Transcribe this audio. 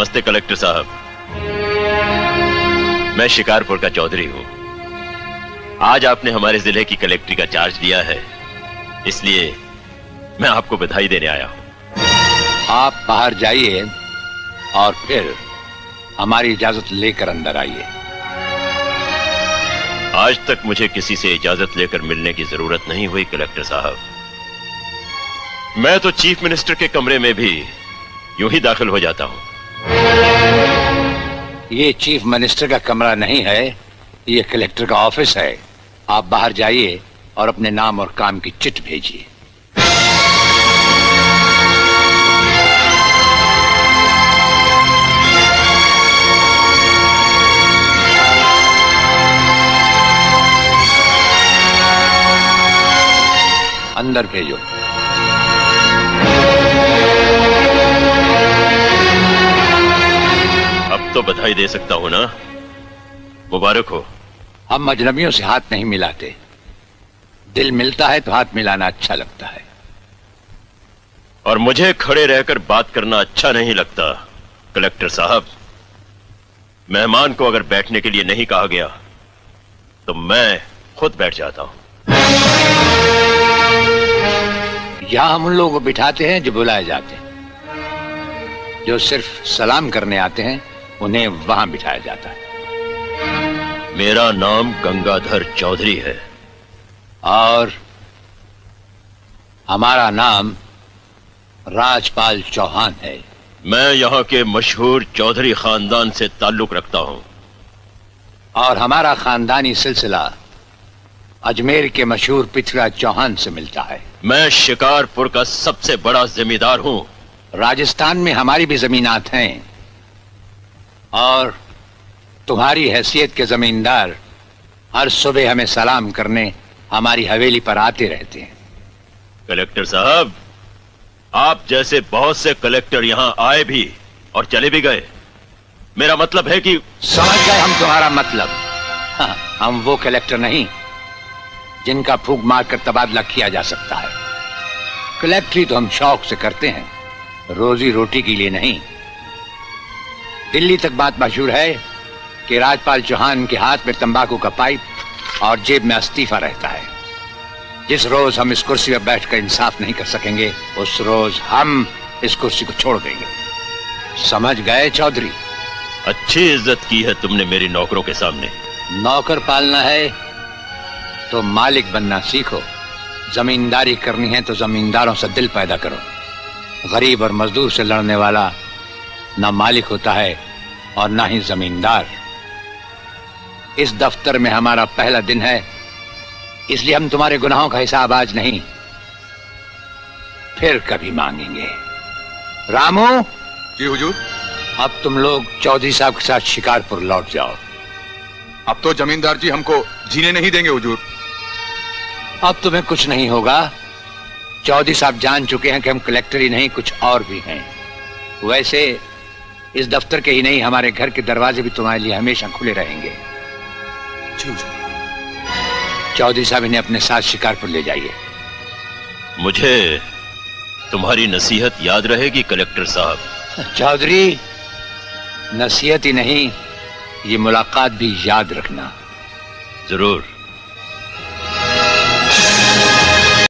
नमस्ते कलेक्टर साहब, मैं शिकारपुर का चौधरी हूं। आज आपने हमारे जिले की कलेक्ट्री का चार्ज लिया है, इसलिए मैं आपको बधाई देने आया हूं। आप बाहर जाइए और फिर हमारी इजाजत लेकर अंदर आइए। आज तक मुझे किसी से इजाजत लेकर मिलने की जरूरत नहीं हुई कलेक्टर साहब। मैं तो चीफ मिनिस्टर के कमरे में भी यूं ही दाखिल हो जाता हूं। ये चीफ मिनिस्टर का कमरा नहीं है, ये कलेक्टर का ऑफिस है। आप बाहर जाइए और अपने नाम और काम की चिट भेजिए। अंदर भेजो। अब तो बधाई दे सकता हूं ना? मुबारक हो। हम अजनबियों से हाथ नहीं मिलाते। दिल मिलता है तो हाथ मिलाना अच्छा लगता है। और मुझे खड़े रहकर बात करना अच्छा नहीं लगता कलेक्टर साहब। मेहमान को अगर बैठने के लिए नहीं कहा गया तो मैं खुद बैठ जाता हूं। यहां हम उन लोगों को बिठाते हैं जो बुलाए जाते हैं। जो सिर्फ सलाम करने आते हैं उन्हें वहां बिठाया जाता है। मेरा नाम गंगाधर चौधरी है और हमारा नाम राजपाल चौहान है। मैं यहाँ के मशहूर चौधरी खानदान से ताल्लुक रखता हूँ। और हमारा खानदानी सिलसिला अजमेर के मशहूर पृथ्वीराज चौहान से मिलता है। मैं शिकारपुर का सबसे बड़ा जमींदार हूँ। राजस्थान में हमारी भी जमीनात हैं और तुम्हारी हैसियत के जमींदार हर सुबह हमें सलाम करने हमारी हवेली पर आते रहते हैं। कलेक्टर साहब, आप जैसे बहुत से कलेक्टर यहाँ आए भी और चले भी गए। मेरा मतलब है कि समझ गए हम तुम्हारा मतलब। हाँ, हम वो कलेक्टर नहीं जिनका फूंक मारकर तबादला किया जा सकता है। कलेक्टरी तो हम शौक से करते हैं, रोजी रोटी के लिए नहीं। दिल्ली तक बात मशहूर है कि राजपाल चौहान के हाथ में तंबाकू का पाइप और जेब में इस्तीफा रहता है। जिस रोज हम इस कुर्सी पर बैठकर इंसाफ नहीं कर सकेंगे उस रोज हम इस कुर्सी को छोड़ देंगे। समझ गए चौधरी? अच्छी इज्जत की है तुमने मेरी नौकरों के सामने। नौकर पालना है तो मालिक बनना सीखो। जमींदारी करनी है तो जमींदारों से दिल पैदा करो। गरीब और मजदूर से लड़ने वाला ना मालिक होता है और ना ही जमींदार। इस दफ्तर में हमारा पहला दिन है, इसलिए हम तुम्हारे गुनाहों का हिसाब आज नहीं फिर कभी मांगेंगे। रामू। जी हुजूर। अब तुम लोग चौधरी साहब के साथ शिकारपुर लौट जाओ। अब तो जमींदार जी हमको जीने नहीं देंगे हुजूर। अब तुम्हें कुछ नहीं होगा। चौधरी साहब जान चुके हैं कि हम कलेक्टर ही नहीं कुछ और भी हैं। वैसे इस दफ्तर के ही नहीं हमारे घर के दरवाजे भी तुम्हारे लिए हमेशा खुले रहेंगे। चौधरी साहब इन्हें अपने साथ शिकारपुर ले जाइए। मुझे तुम्हारी नसीहत याद रहेगी कलेक्टर साहब। चौधरी, नसीहत ही नहीं ये मुलाकात भी याद रखना। जरूर।